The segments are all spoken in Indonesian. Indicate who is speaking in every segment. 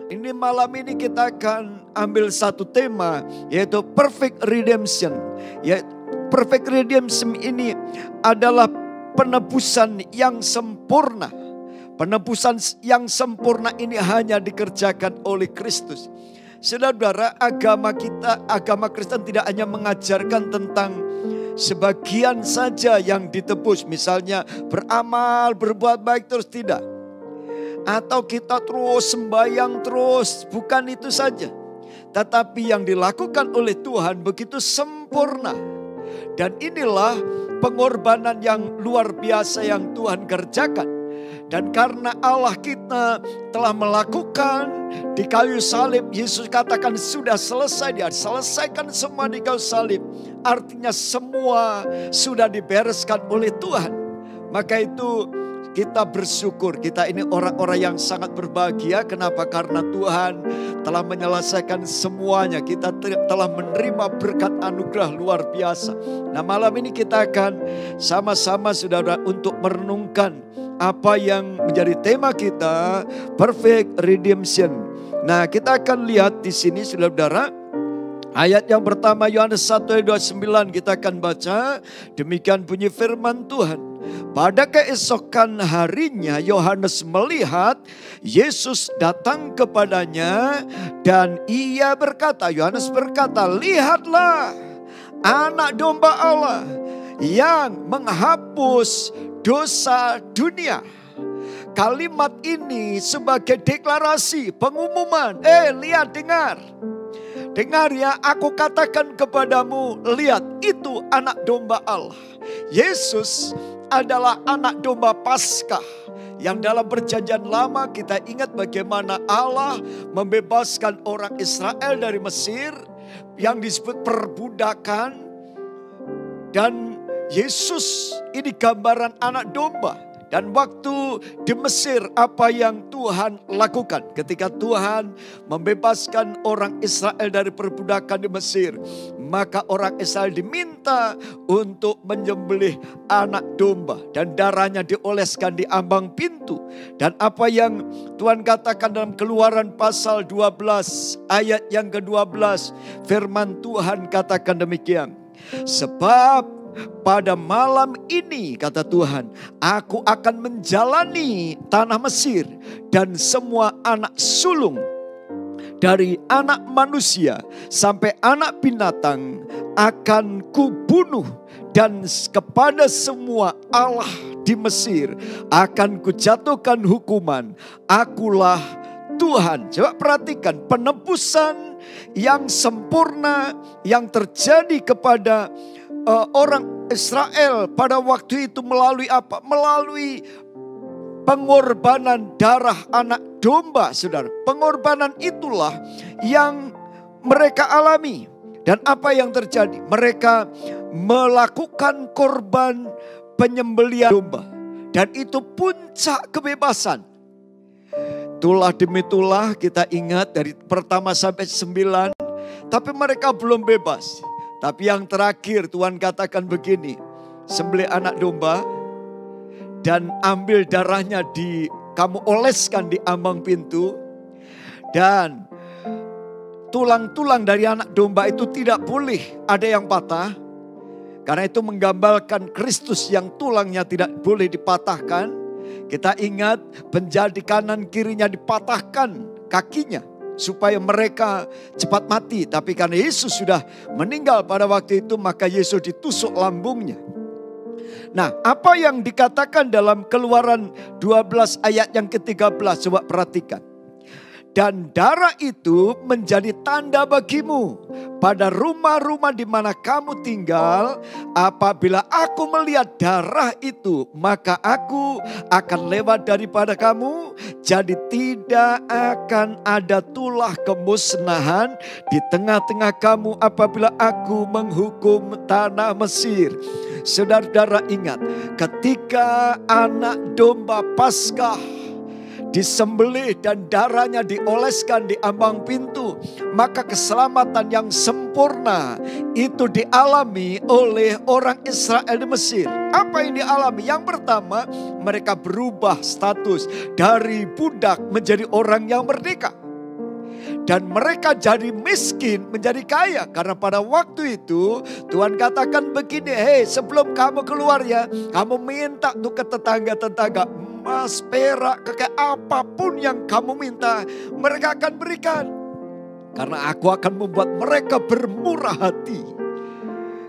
Speaker 1: Ini malam ini kita akan ambil satu tema, yaitu perfect redemption. Perfect redemption ini adalah penebusan yang sempurna. Penebusan yang sempurna ini hanya dikerjakan oleh Kristus. Saudara-saudara, agama Kristen tidak hanya mengajarkan tentang sebagian saja yang ditebus. Misalnya beramal, berbuat baik terus, tidak. Atau kita terus sembahyang terus, bukan itu saja. Tetapi yang dilakukan oleh Tuhan begitu sempurna. Dan inilah pengorbanan yang luar biasa yang Tuhan kerjakan. Dan karena Allah kita telah melakukan di kayu salib, Yesus katakan sudah selesai, dia selesaikan semua di kayu salib. Artinya semua sudah dibereskan oleh Tuhan. Maka itu kita bersyukur, kita ini orang-orang yang sangat berbahagia. Kenapa? Karena Tuhan telah menyelesaikan semuanya. Kita telah menerima berkat anugerah luar biasa. Nah, malam ini kita akan sama-sama saudara untuk merenungkan apa yang menjadi tema kita, perfect redemption. Nah, kita akan lihat di sini saudara-saudara, ayat yang pertama Yohanes 1 ayat 29 kita akan baca. Demikian bunyi firman Tuhan. Pada keesokan harinya Yohanes melihat Yesus datang kepadanya dan ia berkata, Yohanes berkata, lihatlah anak domba Allah yang menghapus dosa dunia. Kalimat ini sebagai deklarasi, pengumuman. Lihat, dengar. Dengar ya, aku katakan kepadamu, lihat itu anak domba Allah. Yesus adalah anak domba Paskah. Yang dalam perjanjian lama kita ingat bagaimana Allah membebaskan orang Israel dari Mesir. Yang disebut perbudakan. Dan Yesus ini gambaran anak domba. Dan waktu di Mesir apa yang Tuhan lakukan? Ketika Tuhan membebaskan orang Israel dari perbudakan di Mesir, maka orang Israel diminta untuk menyembelih anak domba. Dan darahnya dioleskan di ambang pintu. Dan apa yang Tuhan katakan dalam Keluaran pasal 12 ayat yang ke-12. Firman Tuhan katakan demikian. Sebab pada malam ini, kata Tuhan, aku akan menjalani tanah Mesir dan semua anak sulung dari anak manusia sampai anak binatang akan kubunuh, dan kepada semua Allah di Mesir akan kujatuhkan hukuman. Akulah Tuhan. Coba perhatikan penebusan yang sempurna yang terjadi kepada orang Israel pada waktu itu melalui apa? Melalui pengorbanan darah anak domba, saudara. Pengorbanan itulah yang mereka alami. Dan apa yang terjadi? Mereka melakukan korban penyembelihan domba. Dan itu puncak kebebasan. Itulah demi itulah kita ingat dari pertama sampai 9. Tapi mereka belum bebas. Tapi yang terakhir Tuhan katakan begini. Sembelih anak domba dan ambil darahnya kamu oleskan di ambang pintu. Dan tulang-tulang dari anak domba itu tidak boleh ada yang patah. Karena itu menggambarkan Kristus yang tulangnya tidak boleh dipatahkan. Kita ingat penjadi kanan kirinya dipatahkan kakinya. Supaya mereka cepat mati. Tapi karena Yesus sudah meninggal pada waktu itu, maka Yesus ditusuk lambungnya. Nah, apa yang dikatakan dalam Keluaran 12 ayat yang ke-13, coba perhatikan. Dan darah itu menjadi tanda bagimu pada rumah-rumah di mana kamu tinggal. Apabila aku melihat darah itu, maka aku akan lewat daripada kamu. Jadi tidak akan ada tulah kemusnahan di tengah-tengah kamu apabila aku menghukum tanah Mesir. Saudara-saudara ingat, ketika anak domba Paskah disembelih dan darahnya dioleskan di ambang pintu, maka keselamatan yang sempurna itu dialami oleh orang Israel di Mesir. Apa yang dialami? Yang pertama, mereka berubah status dari budak menjadi orang yang merdeka. Dan mereka jadi miskin menjadi kaya. Karena pada waktu itu Tuhan katakan begini, hei sebelum kamu keluar ya, kamu minta tuh ke tetangga-tetangga, emas, perak, kakek apapun yang kamu minta, mereka akan berikan. Karena aku akan membuat mereka bermurah hati.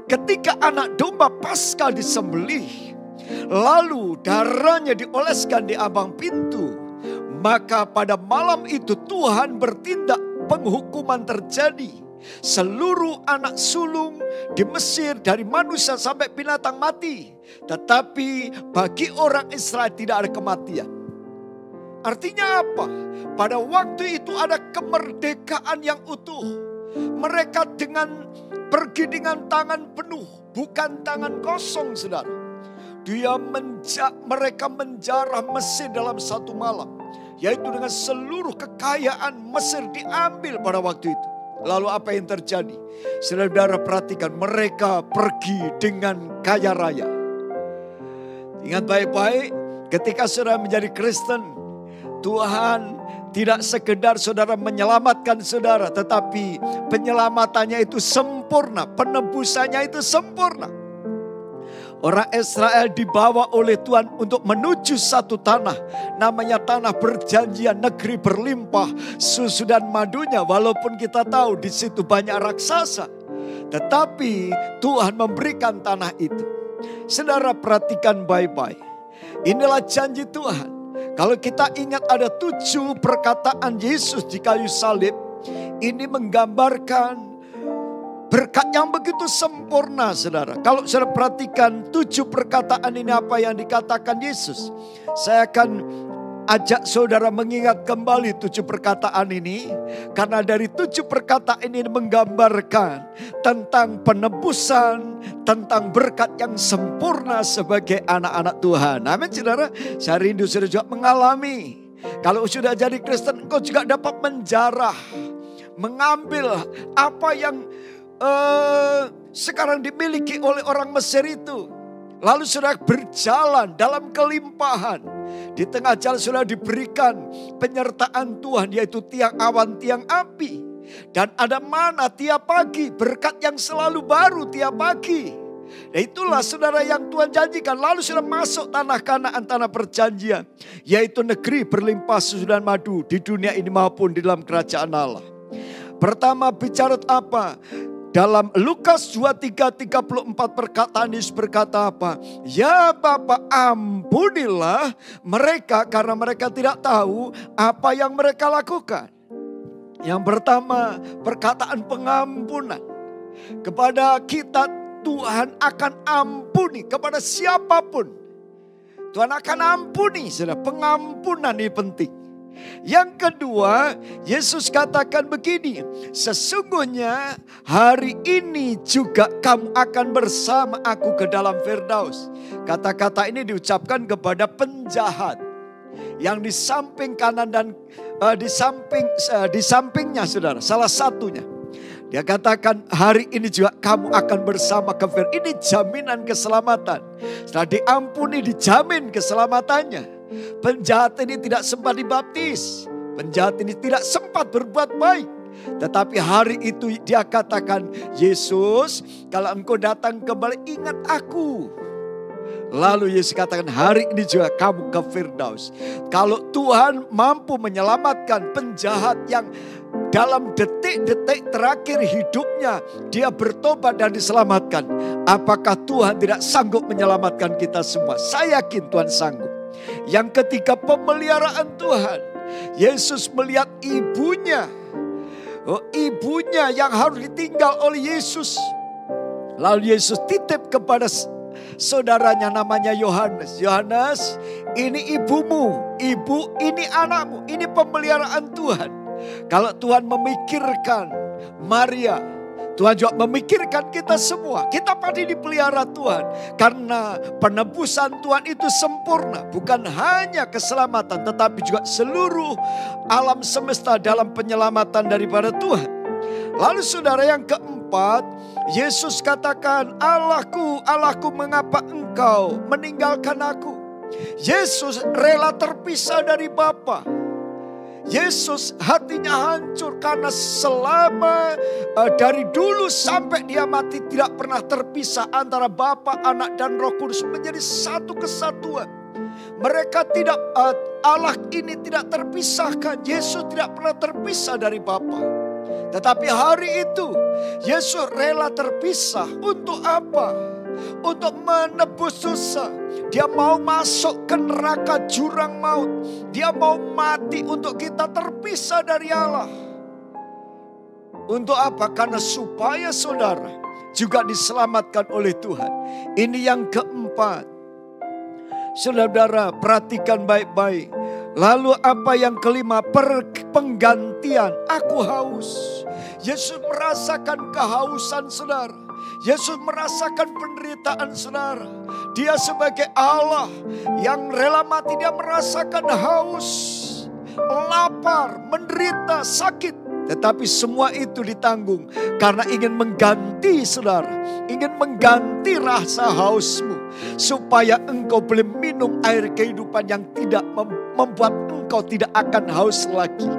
Speaker 1: Ketika anak domba Paskah disembelih, lalu darahnya dioleskan di ambang pintu, maka pada malam itu Tuhan bertindak, penghukuman terjadi. Seluruh anak sulung di Mesir dari manusia sampai binatang mati. Tetapi bagi orang Israel tidak ada kematian. Artinya apa? Pada waktu itu ada kemerdekaan yang utuh. Mereka pergi dengan tangan penuh, bukan tangan kosong, saudara. Mereka menjarah Mesir dalam satu malam. Yaitu dengan seluruh kekayaan Mesir diambil pada waktu itu. Lalu apa yang terjadi? Saudara perhatikan, mereka pergi dengan kaya raya. Ingat baik-baik, ketika saudara menjadi Kristen, Tuhan tidak sekedar saudara menyelamatkan saudara, tetapi penyelamatannya itu sempurna, penebusannya itu sempurna. Orang Israel dibawa oleh Tuhan untuk menuju satu tanah. Namanya tanah perjanjian, negeri berlimpah susu dan madunya. Walaupun kita tahu di situ banyak raksasa, tetapi Tuhan memberikan tanah itu. Saudara perhatikan baik-baik. Inilah janji Tuhan. Kalau kita ingat ada 7 perkataan Yesus di kayu salib. Ini menggambarkan berkat yang begitu sempurna, saudara. Kalau saudara perhatikan 7 perkataan ini apa yang dikatakan Yesus. Saya akan ajak saudara mengingat kembali 7 perkataan ini. Karena dari 7 perkataan ini menggambarkan tentang penebusan, tentang berkat yang sempurna sebagai anak-anak Tuhan. Amin, saudara. Saya rindu saudara juga mengalami. Kalau sudah jadi Kristen, engkau juga dapat menjarah, mengambil apa yang sekarang dimiliki oleh orang Mesir itu. Lalu sudah berjalan dalam kelimpahan. Di tengah jalan sudah diberikan penyertaan Tuhan, yaitu tiang awan, tiang api. Dan ada mana tiap pagi, berkat yang selalu baru tiap pagi. Nah itulah saudara yang Tuhan janjikan. Lalu sudah masuk tanah Kanaan, tanah perjanjian, yaitu negeri berlimpah susu dan madu di dunia ini maupun di dalam kerajaan Allah. Pertama bicara apa? Dalam Lukas 23:34 perkataan Yesus berkata apa? Ya Bapa, ampunilah mereka karena mereka tidak tahu apa yang mereka lakukan. Yang pertama, perkataan pengampunan. Kepada kita Tuhan akan ampuni, kepada siapapun Tuhan akan ampuni. Saudara, pengampunan ini penting. Yang kedua, Yesus katakan begini, sesungguhnya hari ini juga kamu akan bersama aku ke dalam Firdaus. Kata-kata ini diucapkan kepada penjahat yang di samping kanan dan di sampingnya, saudara, salah satunya. Dia katakan hari ini juga kamu akan bersama ke Firdaus. Ini jaminan keselamatan. Setelah diampuni, dijamin keselamatannya. Penjahat ini tidak sempat dibaptis. Penjahat ini tidak sempat berbuat baik. Tetapi hari itu dia katakan, Yesus, kalau engkau datang kembali ingat aku. Lalu Yesus katakan hari ini juga kamu ke Firdaus. Kalau Tuhan mampu menyelamatkan penjahat yang dalam detik-detik terakhir hidupnya dia bertobat dan diselamatkan, apakah Tuhan tidak sanggup menyelamatkan kita semua? Saya yakin Tuhan sanggup. Yang ketiga, pemeliharaan Tuhan. Yesus melihat ibunya. Ibunya yang harus ditinggal oleh Yesus. Lalu Yesus titip kepada saudaranya namanya Yohanes. Yohanes, ini ibumu. Ibu, ini anakmu. Ini pemeliharaan Tuhan. Kalau Tuhan memikirkan Maria, Tuhan juga memikirkan kita semua. Kita pasti dipelihara Tuhan. Karena penebusan Tuhan itu sempurna. Bukan hanya keselamatan, tetapi juga seluruh alam semesta dalam penyelamatan daripada Tuhan. Lalu saudara, yang keempat, Yesus katakan, Allahku, Allahku, mengapa engkau meninggalkan aku? Yesus rela terpisah dari Bapa. Yesus hatinya hancur karena selama dari dulu sampai dia mati tidak pernah terpisah antara Bapa, Anak dan Roh Kudus menjadi satu kesatuan. Mereka tidak, Allah ini tidak terpisahkan. Yesus tidak pernah terpisah dari Bapa. Tetapi hari itu Yesus rela terpisah untuk apa? Untuk menebus dosa. Dia mau masuk ke neraka jurang maut. Dia mau mati untuk kita terpisah dari Allah. Untuk apa? Karena supaya saudara juga diselamatkan oleh Tuhan. Ini yang keempat. Saudara perhatikan baik-baik. Lalu apa yang kelima? Penggantian. Aku haus. Yesus merasakan kehausan saudara. Yesus merasakan penderitaan saudara. Dia sebagai Allah yang rela mati, dia merasakan haus, lapar, menderita, sakit. Tetapi semua itu ditanggung karena ingin mengganti saudara. Ingin mengganti rasa hausmu. Supaya engkau boleh minum air kehidupan yang tidak membuat engkau tidak akan haus lagi.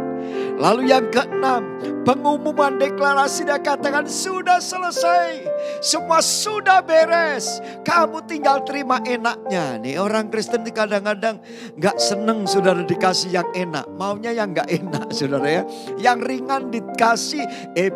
Speaker 1: Lalu yang keenam, pengumuman deklarasi, dia katakan sudah selesai. Semua sudah beres. Kamu tinggal terima enaknya. Nih orang Kristen kadang-kadang gak seneng saudara dikasih yang enak. Maunya yang gak enak saudara ya. Yang ringan dikasih,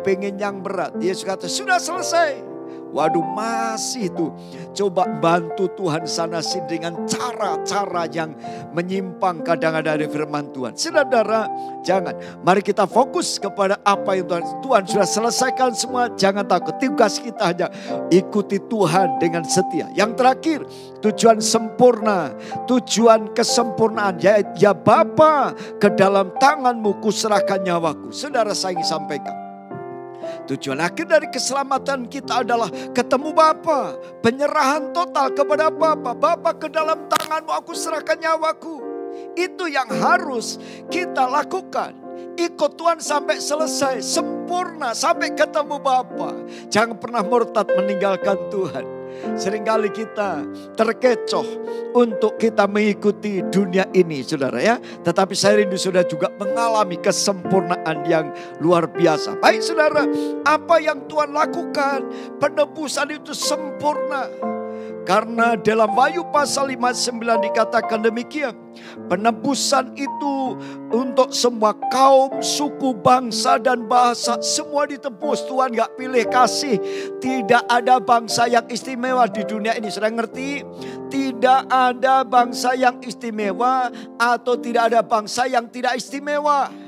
Speaker 1: pengen yang berat. Yesus kata sudah selesai. Waduh masih tuh coba bantu Tuhan sana sini dengan cara-cara yang menyimpang kadang-kadang dari firman Tuhan. Saudara jangan. Mari kita fokus kepada apa yang Tuhan sudah selesaikan semua. Jangan takut. Tugas kita hanya ikuti Tuhan dengan setia. Yang terakhir tujuan sempurna. Tujuan kesempurnaan. Ya Bapa, ke dalam tanganmu kuserahkan nyawaku. Saudara saya ingin sampaikan. Tujuan akhir dari keselamatan kita adalah ketemu Bapa. Penyerahan total kepada Bapa. Bapa, ke dalam tanganmu aku serahkan nyawaku. Itu yang harus kita lakukan. Ikut Tuhan sampai selesai. Sempurna sampai ketemu Bapa. Jangan pernah murtad meninggalkan Tuhan. Seringkali kita terkecoh untuk kita mengikuti dunia ini saudara ya. Tetapi saya rindu saudara juga mengalami kesempurnaan yang luar biasa. Baik saudara, apa yang Tuhan lakukan, penebusan itu sempurna. Karena dalam Wahyu pasal 59 dikatakan demikian. Penebusan itu untuk semua kaum, suku, bangsa dan bahasa. Semua ditebus. Tuhan gak pilih kasih. Tidak ada bangsa yang istimewa di dunia ini. Sudah ngerti? Tidak ada bangsa yang istimewa atau tidak ada bangsa yang tidak istimewa.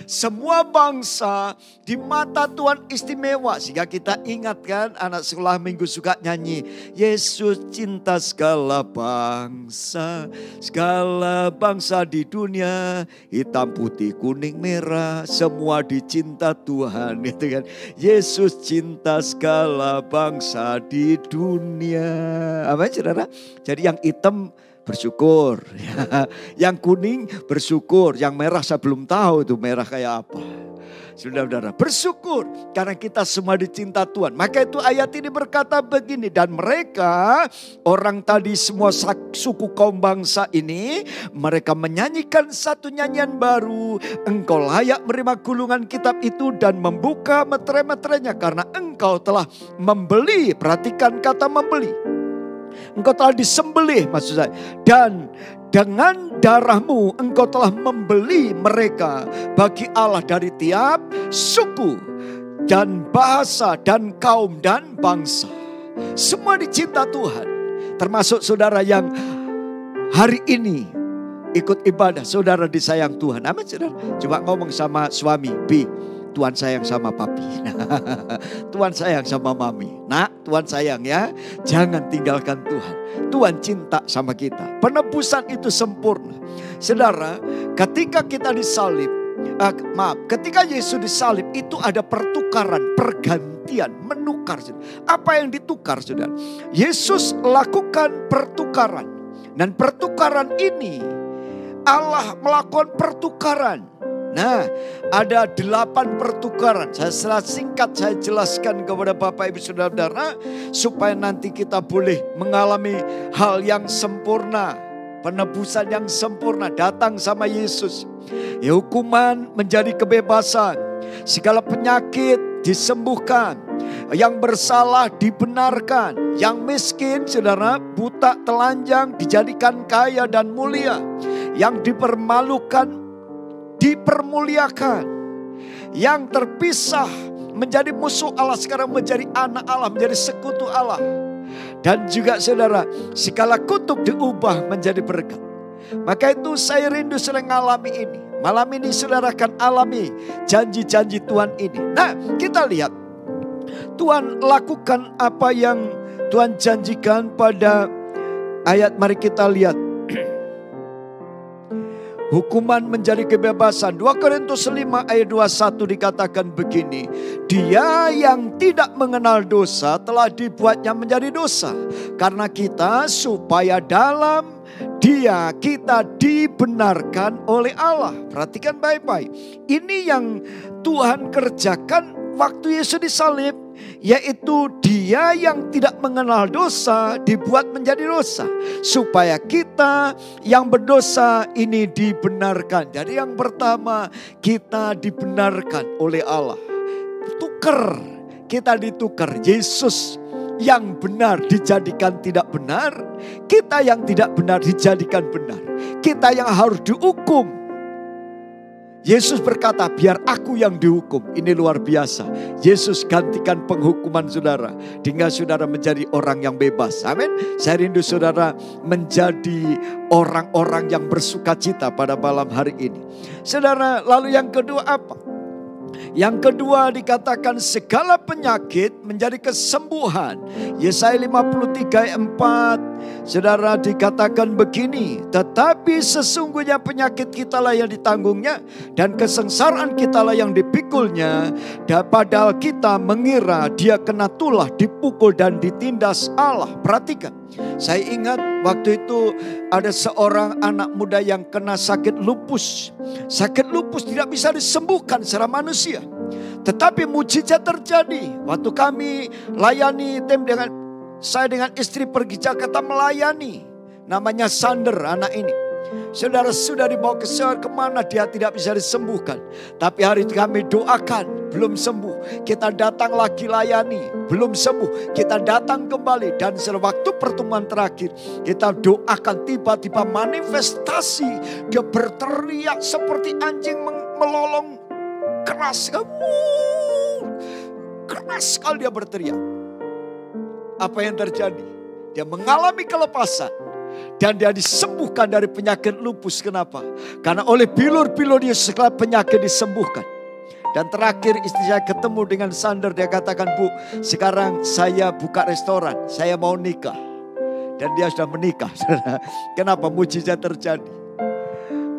Speaker 1: Semua bangsa di mata Tuhan istimewa. Sehingga kita ingatkan, anak sekolah minggu suka nyanyi, Yesus cinta segala bangsa di dunia, hitam putih kuning merah, semua dicinta Tuhan gitu kan. Yesus cinta segala bangsa di dunia. Apa saudara? Jadi yang hitam bersyukur, yang kuning bersyukur, yang merah saya belum tahu itu merah kayak apa. Saudara-saudara, bersyukur karena kita semua dicinta Tuhan. Maka itu ayat ini berkata begini, dan mereka orang tadi semua suku kaum bangsa ini, mereka menyanyikan satu nyanyian baru. Engkau layak menerima gulungan kitab itu dan membuka meterai-meterainya karena engkau telah membeli. Perhatikan kata membeli. Engkau telah disembelih maksud saya. Dan dengan darahmu engkau telah membeli mereka bagi Allah dari tiap suku dan bahasa dan kaum dan bangsa. Semua dicinta Tuhan. Termasuk saudara yang hari ini ikut ibadah. Saudara disayang Tuhan. Amin saudara. Coba ngomong sama suami, Bi, Tuhan sayang sama papi. Tuhan sayang sama mami. Nak, Tuhan sayang ya. Jangan tinggalkan Tuhan. Tuhan cinta sama kita. Penebusan itu sempurna. Saudara, ketika kita disalib, ketika Yesus disalib itu ada pertukaran, pergantian, menukar. Apa yang ditukar saudara? Yesus lakukan pertukaran. Dan pertukaran ini Allah melakukan pertukaran. Nah, ada 8 pertukaran. Secara singkat saya jelaskan kepada Bapak Ibu Saudara-saudara supaya nanti kita boleh mengalami hal yang sempurna, penebusan yang sempurna datang sama Yesus. Ya, hukuman menjadi kebebasan. Segala penyakit disembuhkan. Yang bersalah dibenarkan. Yang miskin, saudara, buta, telanjang dijadikan kaya dan mulia. Yang dipermalukan dipermuliakan. Yang terpisah menjadi musuh Allah sekarang menjadi anak Allah, menjadi sekutu Allah. Dan juga saudara, segala kutuk diubah menjadi berkat. Maka itu saya rindu sering mengalami ini. Malam ini saudara akan alami janji-janji Tuhan ini. Nah, kita lihat Tuhan lakukan apa yang Tuhan janjikan pada ayat, mari kita lihat. Hukuman menjadi kebebasan. 2 Korintus 5 ayat 21 dikatakan begini. Dia yang tidak mengenal dosa telah dibuatnya menjadi dosa. Karena kita supaya dalam Dia kita dibenarkan oleh Allah. Perhatikan baik-baik. Ini yang Tuhan kerjakan waktu Yesus disalib. Yaitu Dia yang tidak mengenal dosa dibuat menjadi dosa. Supaya kita yang berdosa ini dibenarkan. Jadi yang pertama, kita dibenarkan oleh Allah. Tukar, kita ditukar. Yesus yang benar dijadikan tidak benar. Kita yang tidak benar dijadikan benar. Kita yang harus dihukum, Yesus berkata, biar aku yang dihukum. Ini luar biasa. Yesus gantikan penghukuman saudara, hingga saudara menjadi orang yang bebas. Amin. Saya rindu saudara menjadi orang-orang yang bersuka cita pada malam hari ini. Saudara, lalu yang kedua apa? Yang kedua dikatakan segala penyakit menjadi kesembuhan. Yesaya 53 ayat 4. Saudara, dikatakan begini. Tetapi sesungguhnya penyakit kitalah yang ditanggungnya. Dan kesengsaraan kitalah yang dipikulnya. Dan padahal kita mengira dia kena tulah, dipukul dan ditindas Allah. Perhatikan. Saya ingat waktu itu ada seorang anak muda yang kena sakit lupus. Sakit lupus tidak bisa disembuhkan secara manusia. Tetapi mujizat terjadi. Waktu kami layani tim saya dengan istri pergi Jakarta melayani. Namanya Sander anak ini. Saudara, sudah dibawa ke kemana dia tidak bisa disembuhkan. Tapi hari itu kami doakan, belum sembuh. Kita datang lagi layani, belum sembuh. Kita datang kembali dan sewaktu pertemuan terakhir kita doakan, tiba-tiba manifestasi. Dia berteriak seperti anjing melolong. Keras sekali dia berteriak. Apa yang terjadi? Dia mengalami kelepasan. Dan dia disembuhkan dari penyakit lupus. Kenapa? Karena oleh bilur-bilur dia segala penyakit disembuhkan. Dan terakhir istri saya ketemu dengan Sander. Dia katakan, Bu, sekarang saya buka restoran. Saya mau nikah. Dan dia sudah menikah. Kenapa? Mujizat terjadi.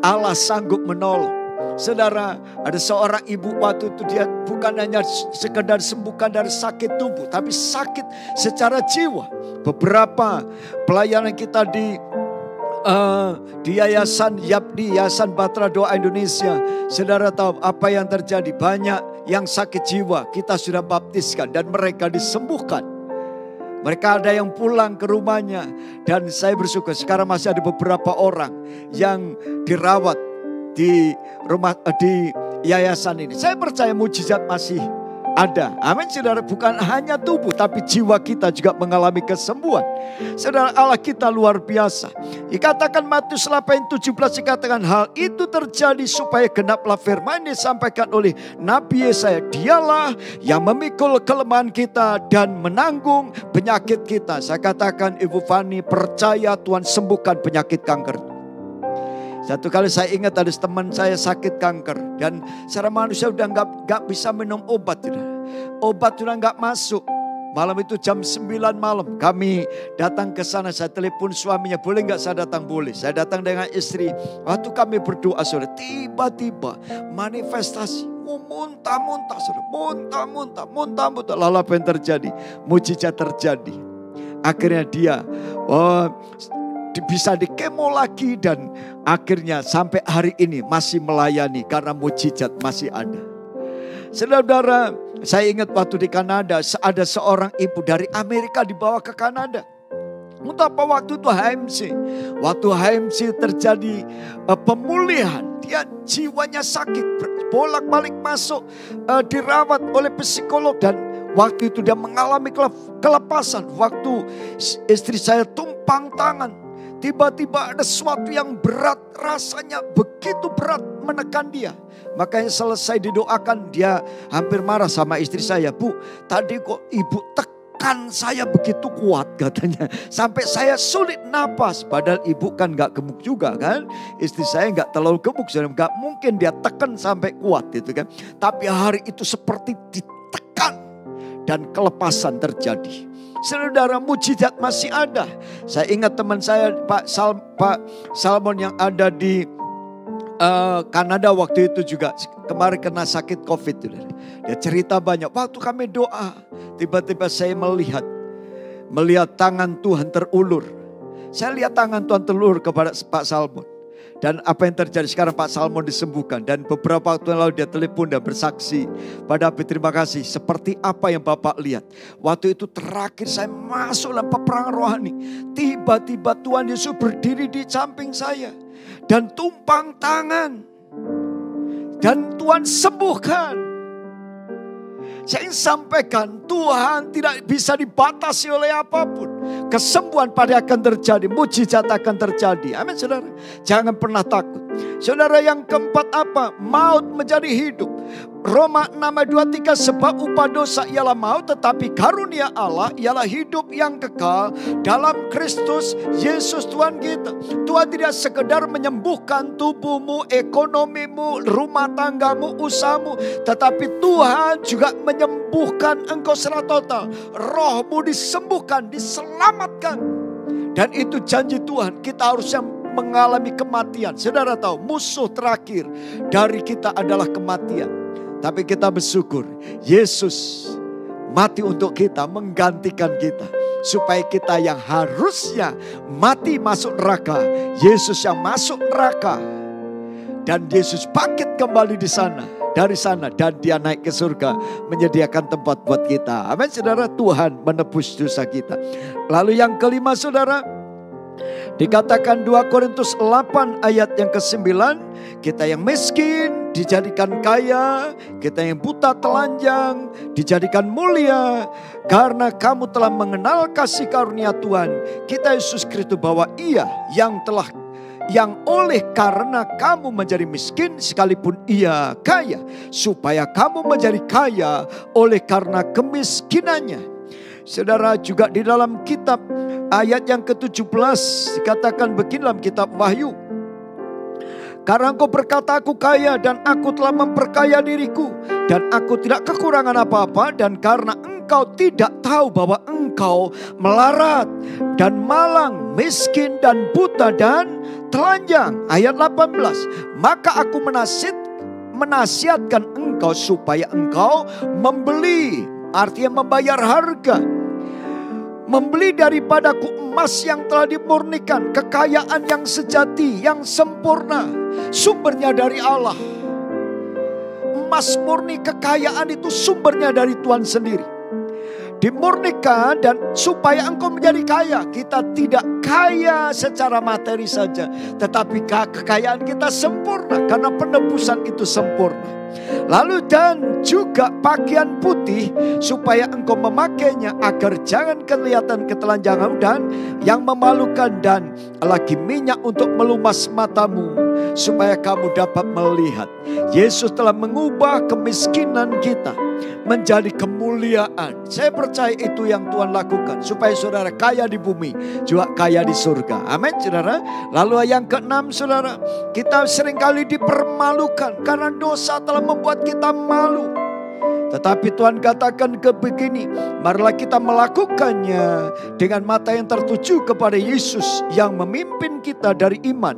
Speaker 1: Allah sanggup menolong. Saudara, ada seorang ibu waktu itu dia bukan hanya sekedar sembuhkan dari sakit tubuh, tapi sakit secara jiwa. Beberapa pelayanan kita di Yayasan Yapdi, Yayasan Batra Doa Indonesia. Saudara tahu apa yang terjadi? Banyak yang sakit jiwa kita sudah baptiskan dan mereka disembuhkan. Mereka ada yang pulang ke rumahnya. Dan saya bersyukur sekarang masih ada beberapa orang yang dirawat di rumah, di yayasan ini. Saya percaya mujizat masih ada. Amin saudara, bukan hanya tubuh tapi jiwa kita juga mengalami kesembuhan. Saudara, Allah kita luar biasa. Dikatakan Matius 8:17 dikatakan hal itu terjadi supaya genaplah firman yang disampaikan oleh Nabi Yesaya. Dialah yang memikul kelemahan kita dan menanggung penyakit kita. Saya katakan Ibu Fani, percaya Tuhan sembuhkan penyakit kanker. Satu kali saya ingat ada teman saya sakit kanker. Dan secara manusia udah gak bisa minum obat. Obat sudah gak masuk. Malam itu jam 9 malam kami datang ke sana. Saya telepon suaminya, boleh gak saya datang? Boleh. Saya datang dengan istri. Waktu kami berdoa sore, tiba-tiba manifestasi. Muntah-muntah. Muntah-muntah. Lalu apa yang terjadi? Mujizat terjadi. Akhirnya dia bisa dikemo lagi dan akhirnya sampai hari ini masih melayani karena mujizat masih ada. Saudara, saya ingat waktu di Kanada ada seorang ibu dari Amerika dibawa ke Kanada. Untuk apa waktu itu HMC? Waktu HMC terjadi pemulihan, dia jiwanya sakit, bolak-balik masuk, dirawat oleh psikolog, dan waktu itu dia mengalami kelepasan. Waktu istri saya tumpang tangan, tiba-tiba ada sesuatu yang berat, rasanya begitu berat menekan dia. Makanya selesai didoakan, dia hampir marah sama istri saya. Bu, tadi kok ibu tekan saya begitu kuat katanya. Sampai saya sulit napas. Padahal ibu kan gak gemuk juga kan. Istri saya gak terlalu gemuk. Gak mungkin dia tekan sampai kuat gitu kan. Tapi hari itu seperti ditekan dan kelepasan terjadi. Saudara, mujizat masih ada. Saya ingat teman saya Pak Salmon yang ada di Kanada waktu itu juga kemarin kena sakit COVID. Dia cerita banyak. Waktu kami doa, tiba-tiba saya melihat tangan Tuhan terulur. Saya lihat tangan Tuhan terulur kepada Pak Salmon. Dan apa yang terjadi sekarang, Pak Salmon disembuhkan. Dan beberapa waktu yang lalu dia telepon dan bersaksi pada Api, terima kasih. Seperti apa yang Bapak lihat. Waktu itu terakhir saya masuk dalam peperangan rohani. Tiba-tiba Tuhan Yesus berdiri di samping saya. Dan tumpang tangan. Dan Tuhan sembuhkan. Saya ingin sampaikan, Tuhan tidak bisa dibatasi oleh apapun. Kesembuhan pada akan terjadi, mujizat akan terjadi. Amin saudara. Jangan pernah takut. Saudara, yang keempat apa? Maut menjadi hidup. Roma 6:23, sebab upah dosa ialah maut, tetapi karunia Allah ialah hidup yang kekal dalam Kristus Yesus Tuhan kita. Tuhan tidak sekedar menyembuhkan tubuhmu, ekonomimu, rumah tanggamu, usahamu, tetapi Tuhan juga menyembuhkan engkau secara total. Rohmu disembuhkan, diselamatkan. Dan itu janji Tuhan. Kita harusnya mengalami kematian. Saudara tahu, musuh terakhir dari kita adalah kematian. Tapi kita bersyukur, Yesus mati untuk kita, menggantikan kita. Supaya kita yang harusnya mati masuk neraka, Yesus yang masuk neraka. Dan Yesus bangkit kembali dari sana. Dan dia naik ke surga, menyediakan tempat buat kita. Amin saudara, Tuhan menebus dosa kita. Lalu yang kelima saudara, dikatakan 2 Korintus 8 ayat yang ke-9, kita yang miskin dijadikan kaya, kita yang buta telanjang dijadikan mulia, karena kamu telah mengenal kasih karunia Tuhan kita Yesus Kristus, bahwa Ia yang oleh karena kamu menjadi miskin sekalipun Ia kaya, supaya kamu menjadi kaya oleh karena kemiskinannya. Saudara, juga di dalam kitab ayat yang ke-17 dikatakan begini dalam kitab Wahyu. Karena engkau berkata aku kaya, dan aku telah memperkaya diriku, dan aku tidak kekurangan apa-apa. Dan karena engkau tidak tahu bahwa engkau melarat dan malang, miskin dan buta dan telanjang. Ayat 18. Maka aku menasihatkan engkau supaya engkau membeli, artinya membayar harga, membeli daripadaku emas yang telah dimurnikan, kekayaan yang sejati, yang sempurna, sumbernya dari Allah. Emas murni, kekayaan itu sumbernya dari Tuhan sendiri. Dimurnikan dan supaya engkau menjadi kaya. Kita tidak kaya secara materi saja, tetapi kekayaan kita sempurna karena penebusan itu sempurna. Lalu dan juga pakaian putih supaya engkau memakainya agar jangan kelihatan ketelanjangan dan yang memalukan, dan lagi minyak untuk melumas matamu supaya kamu dapat melihat. Yesus telah mengubah kemiskinan kita menjadi kemuliaan. Saya percaya itu yang Tuhan lakukan supaya saudara kaya di bumi, juga kaya di surga. Amin saudara. Lalu yang ke-6 saudara, kita seringkali dipermalukan karena dosa telah membuat kita malu. Tetapi Tuhan katakan begini, marilah kita melakukannya dengan mata yang tertuju kepada Yesus yang memimpin kita dari iman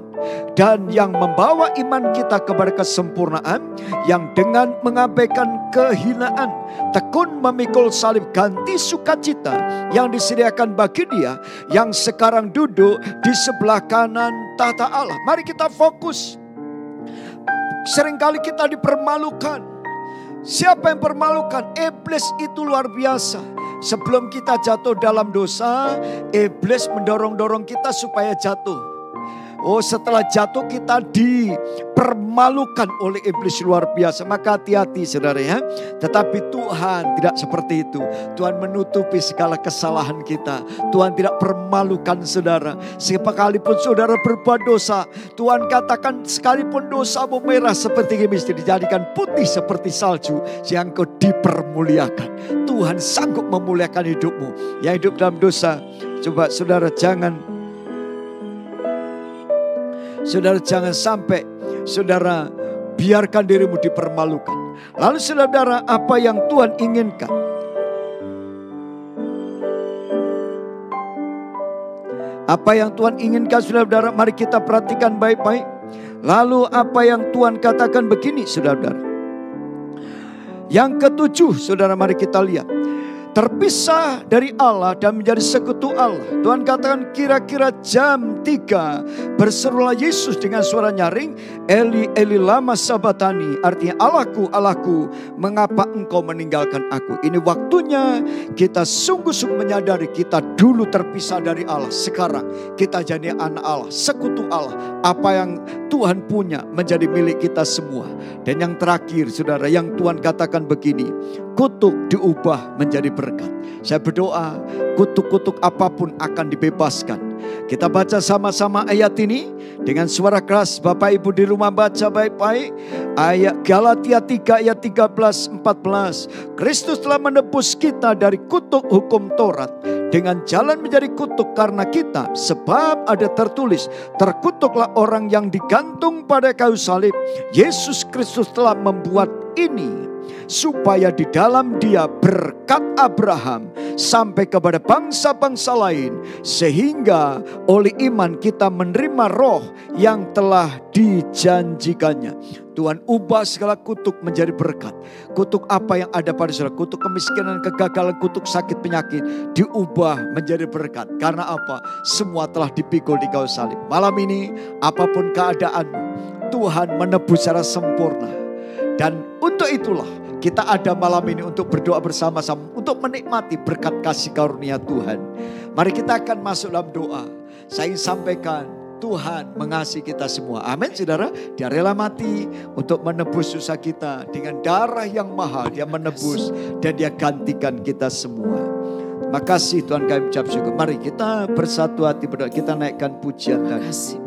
Speaker 1: dan yang membawa iman kita kepada kesempurnaan, yang dengan mengabaikan kehinaan tekun memikul salib, ganti sukacita yang disediakan bagi Dia yang sekarang duduk di sebelah kanan tahta Allah. Mari kita fokus. Seringkali kita dipermalukan. Siapa yang permalukan? Iblis itu luar biasa. Sebelum kita jatuh dalam dosa, iblis mendorong-dorong kita supaya jatuh. Oh, setelah jatuh kita dipermalukan oleh iblis luar biasa. Maka hati-hati saudara ya. Tetapi Tuhan tidak seperti itu. Tuhan menutupi segala kesalahan kita. Tuhan tidak permalukan saudara. Sekalipun saudara berbuat dosa, Tuhan katakan sekalipun dosamu merah seperti gerimis dijadikan putih seperti salju, yang kau dipermuliakan. Tuhan sanggup memuliakan hidupmu. Yang hidup dalam dosa, coba saudara jangan sampai saudara biarkan dirimu dipermalukan. Lalu saudara, apa yang Tuhan inginkan? Apa yang Tuhan inginkan saudara, mari kita perhatikan baik-baik. Lalu apa yang Tuhan katakan begini saudara. Yang ketujuh saudara, mari kita lihat. Terpisah dari Allah dan menjadi sekutu Allah. Tuhan katakan kira-kira jam 3 berserulah Yesus dengan suara nyaring, Eli Eli lama sabatani, artinya Allahku Allahku mengapa engkau meninggalkan aku. Ini waktunya kita sungguh-sungguh menyadari kita dulu terpisah dari Allah. Sekarang kita jadi anak Allah, sekutu Allah. Apa yang Tuhan punya menjadi milik kita semua. Dan yang terakhir saudara, yang Tuhan katakan begini, kutuk diubah menjadi berkat. Saya berdoa kutuk-kutuk apapun akan dibebaskan. Kita baca sama-sama ayat ini dengan suara keras. Bapak Ibu di rumah baca baik-baik. Ayat Galatia 3 ayat 13-14. Kristus telah menebus kita dari kutuk hukum Taurat dengan jalan menjadi kutuk karena kita. Sebab ada tertulis, terkutuklah orang yang digantung pada kayu salib. Yesus Kristus telah membuat ini supaya di dalam Dia berkat Abraham sampai kepada bangsa-bangsa lain, sehingga oleh iman kita menerima roh yang telah dijanjikannya. Tuhan ubah segala kutuk menjadi berkat. Kutuk apa yang ada pada saudara, kutuk kemiskinan, kegagalan, kutuk sakit, penyakit, diubah menjadi berkat. Karena apa? Semua telah dipikul di kayu salib. Malam ini apapun keadaanmu, Tuhan menebus secara sempurna. Dan untuk itulah kita ada malam ini untuk berdoa bersama-sama, untuk menikmati berkat kasih karunia Tuhan. Mari kita akan masuk dalam doa. Saya ingin sampaikan, Tuhan mengasihi kita semua. Amin saudara. Dia rela mati untuk menebus dosa kita. Dengan darah yang mahal Dia menebus dan Dia gantikan kita semua. Makasih Tuhan, kami ucap syukur. Mari kita bersatu hati berdoa. Kita naikkan pujian tadi.